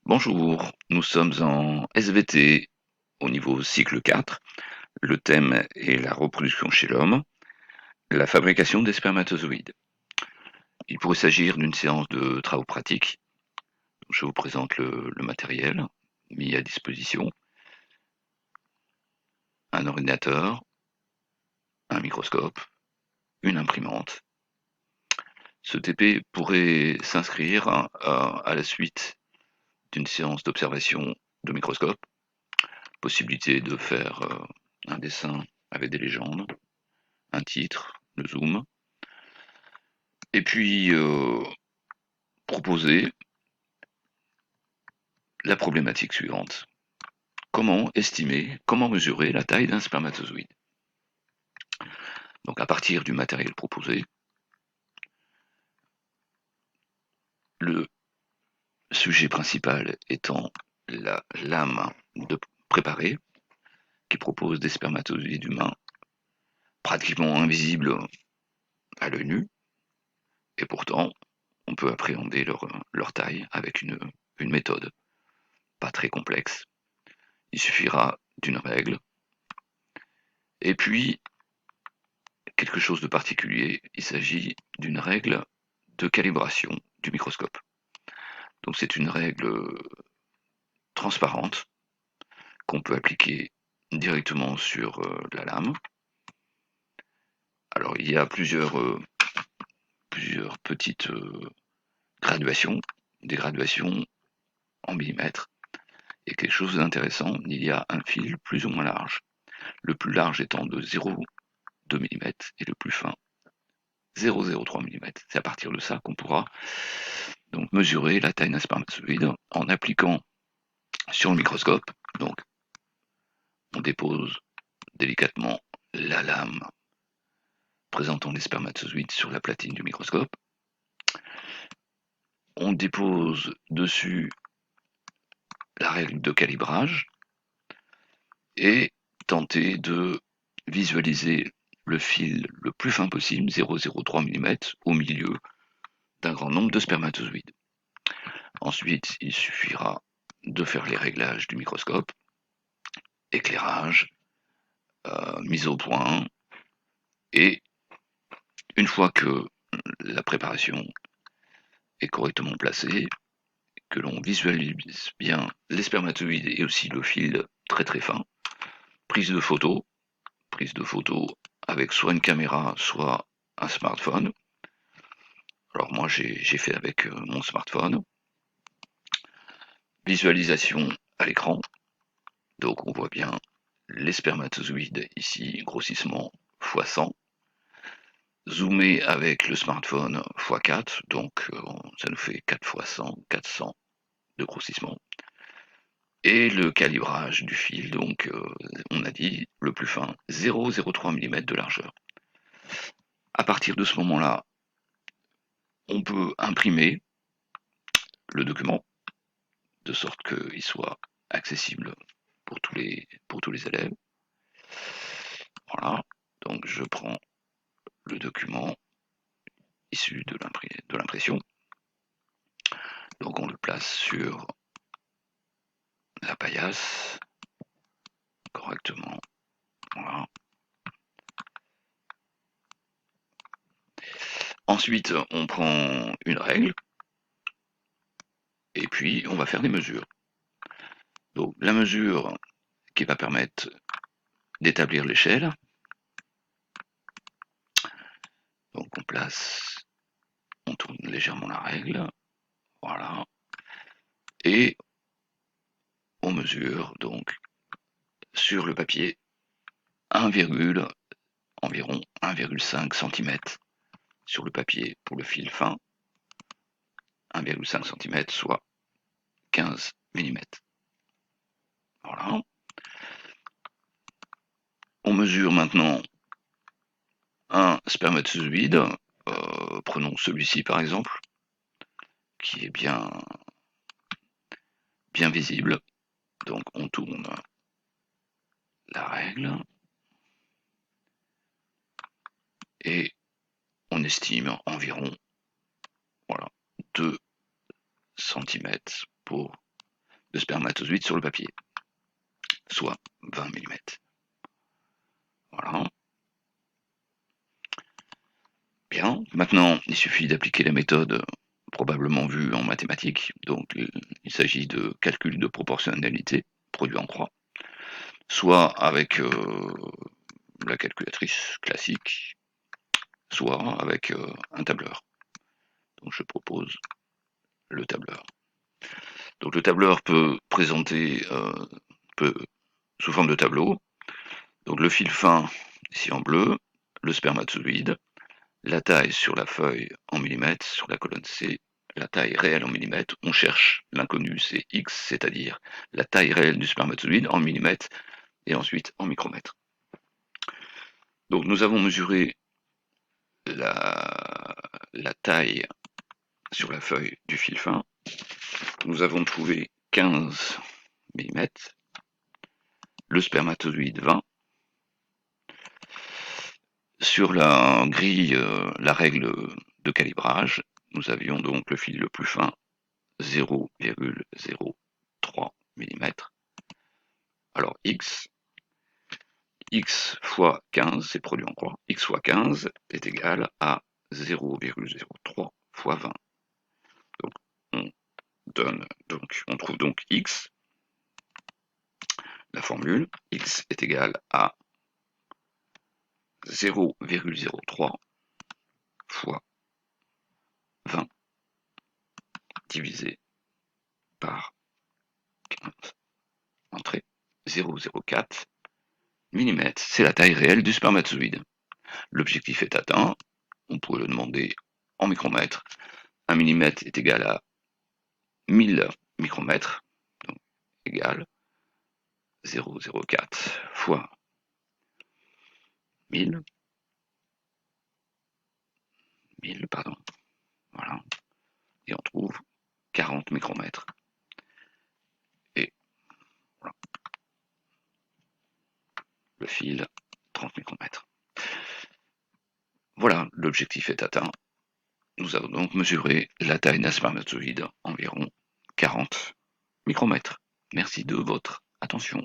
Bonjour, nous sommes en SVT au niveau cycle 4. Le thème est la reproduction chez l'homme, la fabrication des spermatozoïdes. Il pourrait s'agir d'une séance de travaux pratiques. Je vous présente le matériel mis à disposition. Un ordinateur, un microscope, une imprimante. Ce TP pourrait s'inscrire à la suite d'une séance d'observation de microscope. Possibilité de faire un dessin avec des légendes, un titre, le zoom, et puis proposer la problématique suivante. Comment estimer, comment mesurer la taille d'un spermatozoïde? Donc à partir du matériel proposé, le sujet principal étant la lame préparée qui propose des spermatozoïdes humains pratiquement invisibles à l'œil nu, et pourtant on peut appréhender leur taille avec une méthode pas très complexe. Il suffira d'une règle, et puis quelque chose de particulier, il s'agit d'une règle de calibration du microscope. Donc c'est une règle transparente qu'on peut appliquer directement sur la lame. Alors il y a plusieurs petites graduations, des graduations en millimètres. Et quelque chose d'intéressant, il y a un fil plus ou moins large. Le plus large étant de 0,2 mm et le plus fin 0,03 mm. C'est à partir de ça qu'on pourra donc mesurer la taille d'un spermatozoïde en appliquant sur le microscope. Donc on dépose délicatement la lame présentant les spermatozoïdes sur la platine du microscope. On dépose dessus la règle de calibrage et tenter de visualiser le fil le plus fin possible, 0,03 mm, au milieu d'un grand nombre de spermatozoïdes. Ensuite, il suffira de faire les réglages du microscope, éclairage, mise au point, et une fois que la préparation est correctement placée, que l'on visualise bien les spermatozoïdes et aussi le fil très très fin, prise de photo avec soit une caméra, soit un smartphone. Alors moi j'ai fait avec mon smartphone. Visualisation à l'écran, donc on voit bien les spermatozoïdes ici, grossissement x100, zoomé avec le smartphone x4, donc ça nous fait 4 x 100, 400 de grossissement. Et le calibrage du fil, donc on a dit le plus fin, 0,03 mm de largeur. À partir de ce moment-là, on peut imprimer le document de sorte qu'il soit accessible pour tous les élèves. Voilà, donc je prends le document issu de l'impression, donc on le place sur la paillasse correctement. Voilà. Ensuite, on prend une règle et puis on va faire des mesures. Donc la mesure qui va permettre d'établir l'échelle. Donc on tourne légèrement la règle, voilà, et on mesure donc sur le papier environ 1,5 cm sur le papier pour le fil fin, 1,5 cm soit 15 mm. Voilà. On mesure maintenant un spermatozoïde, prenons celui-ci par exemple, qui est bien visible. Donc on tourne la règle et on estime environ, voilà, 2 cm pour de spermatozoïdes sur le papier, soit 20 mm. Voilà. Bien. Maintenant, il suffit d'appliquer la méthode probablement vue en mathématiques. Donc, il s'agit de calcul de proportionnalité, produit en croix, soit avec la calculatrice classique, soit avec un tableur. Donc, je propose le tableur. Donc, le tableur peut présenter sous forme de tableau. Donc, le fil fin, ici en bleu, le spermatozoïde, la taille sur la feuille en millimètres, sur la colonne C, la taille réelle en millimètres. On cherche l'inconnu, c'est X, c'est-à-dire la taille réelle du spermatozoïde en millimètres et ensuite en micromètres. Donc nous avons mesuré la taille sur la feuille du fil fin. Nous avons trouvé 15 mm, le spermatozoïde 20. Sur la grille, la règle de calibrage, nous avions donc le fil le plus fin, 0,03 mm. Alors x fois 15, c'est produit en croix, x fois 15 est égal à 0,03 fois 20. On trouve donc x, la formule, x est égal à 0,03 fois 20 divisé par 15. Entrée 0,04 mm, c'est la taille réelle du spermatozoïde. L'objectif est atteint, on pourrait le demander en micromètres. 1 mm est égal à 1000 micromètres, donc égal 0,04 fois 1000, pardon, voilà, et on trouve 40 micromètres. Et voilà, le fil 30 micromètres. Voilà, l'objectif est atteint. Nous avons donc mesuré la taille d'un spermatozoïde, environ 40 micromètres. Merci de votre attention.